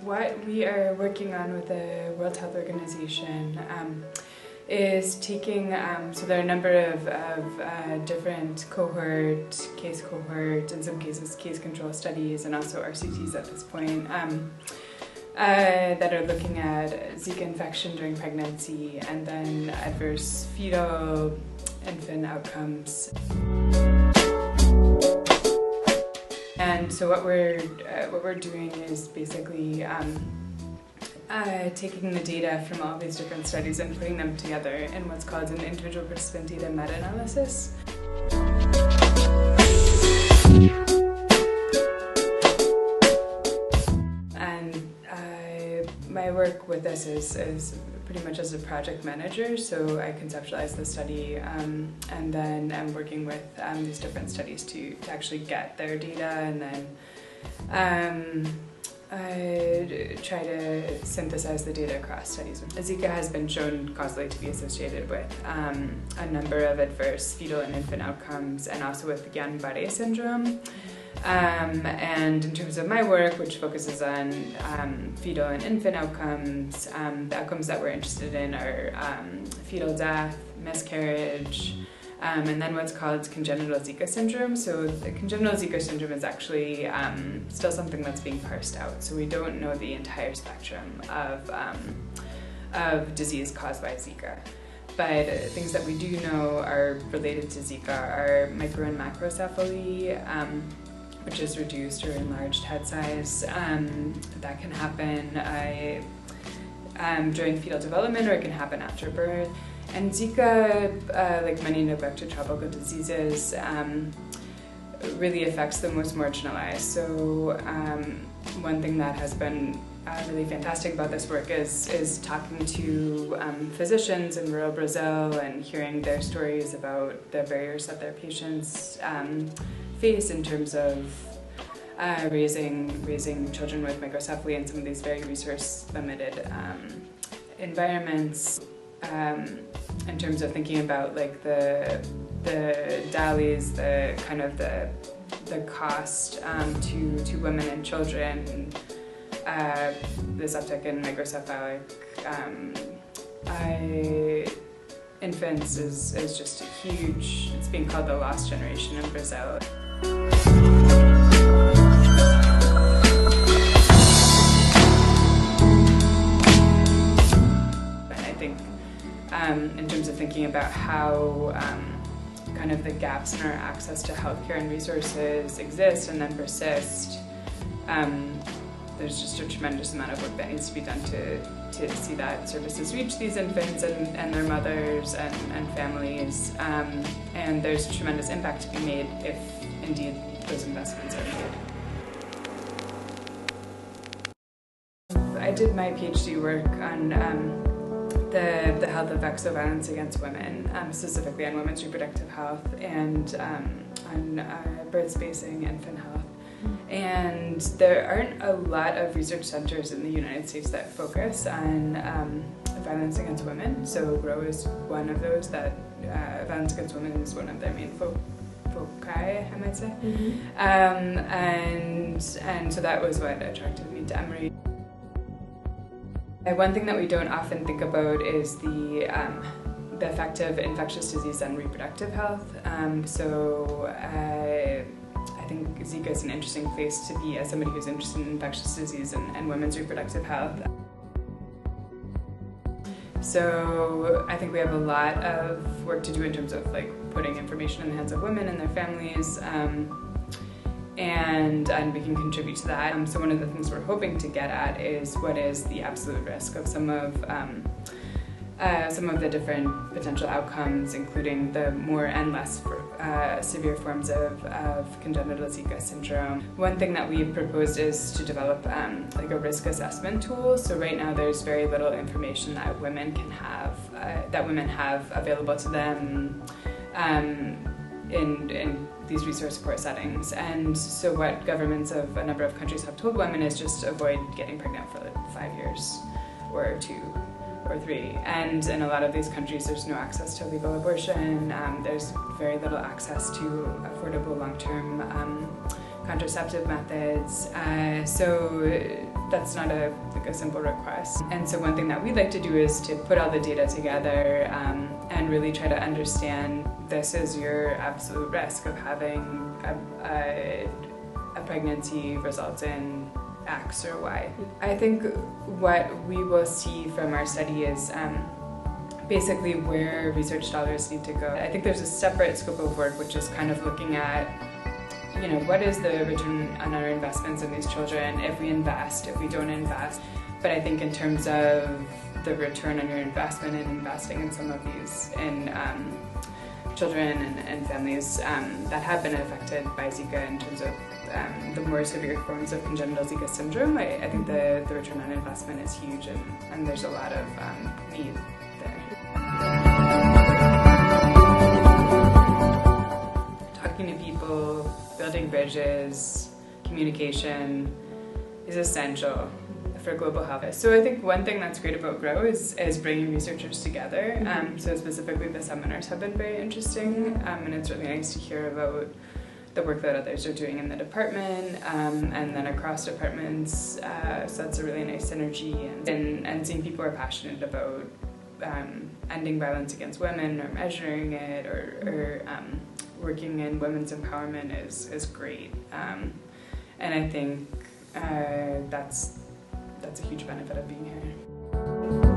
what we are working on with the World Health Organization is taking, so there are a number of different case cohort, in some cases case control studies, and also RCTs at this point, that are looking at Zika infection during pregnancy and then adverse fetal infant outcomes. And so what we're doing is basically taking the data from all these different studies and putting them together in what's called an individual participant data meta-analysis. And my work with this is pretty much as a project manager, so I conceptualize the study and then I'm working with these different studies to actually get their data, and then I try to synthesize the data across studies. Zika has been shown causally to be associated with a number of adverse fetal and infant outcomes, and also with Guillain-Barré syndrome. And in terms of my work, which focuses on fetal and infant outcomes, the outcomes that we're interested in are fetal death, miscarriage, and then what's called congenital Zika syndrome. So the congenital Zika syndrome is actually still something that's being parsed out. So we don't know the entire spectrum of disease caused by Zika. But things that we do know are related to Zika are micro and macrocephaly, which is reduced or enlarged head size. That can happen during fetal development, or it can happen after birth. And Zika, like many neglected tropical diseases, really affects the most marginalized. So one thing that has been really fantastic about this work is talking to physicians in rural Brazil and hearing their stories about the barriers that their patients face in terms of raising children with microcephaly in some of these very resource-limited environments. In terms of thinking about like the DALYs, the kind of the cost to women and children, this uptick in microcephalic infants is just huge. It's being called the lost generation in Brazil. In terms of thinking about how kind of the gaps in our access to healthcare and resources exist and then persist, there's just a tremendous amount of work that needs to be done to see that services reach these infants and their mothers and families, and there's tremendous impact to be made if indeed those investments are made. I did my PhD work on the health effects of violence against women, specifically on women's reproductive health and on birth spacing, infant health. And there aren't a lot of research centers in the United States that focus on violence against women. So GROW is one of those that violence against women is one of their main foci, I might say. Mm-hmm. And so that was what attracted me to Emory. One thing that we don't often think about is the effect of infectious disease on reproductive health. So I think Zika is an interesting place to be as somebody who's interested in infectious disease and women's reproductive health. So I think we have a lot of work to do in terms of like putting information in the hands of women and their families. And we can contribute to that. So one of the things we're hoping to get at is what is the absolute risk of some of the different potential outcomes, including the more and less severe forms of congenital Zika syndrome. One thing that we've proposed is to develop like a risk assessment tool. So right now there's very little information that women have available to them in these resource support settings. And so what governments of a number of countries have told women is just avoid getting pregnant for like 5 years or 2 or 3. And in a lot of these countries there's no access to legal abortion, there's very little access to affordable long-term contraceptive methods. So that's not a simple request. And so one thing that we'd like to do is to put all the data together and really try to understand this is your absolute risk of having a pregnancy results in X or Y. I think what we will see from our study is basically where research dollars need to go. I think there's a separate scope of work which is kind of looking at, you know, what is the return on our investments in these children if we invest, if we don't invest. But I think in terms of the return on your investment in investing in some of these, in children and families that have been affected by Zika in terms of the more severe forms of congenital Zika syndrome, I think the return on investment is huge, and there's a lot of need there. Talking to people, building bridges, communication is essential for global health. So I think one thing that's great about GROW is bringing researchers together. So specifically the seminars have been very interesting, and it's really nice to hear about the work that others are doing in the department and then across departments. So that's a really nice synergy, and seeing people are passionate about ending violence against women or measuring it or working in women's empowerment is great. And I think that's a huge benefit of being here.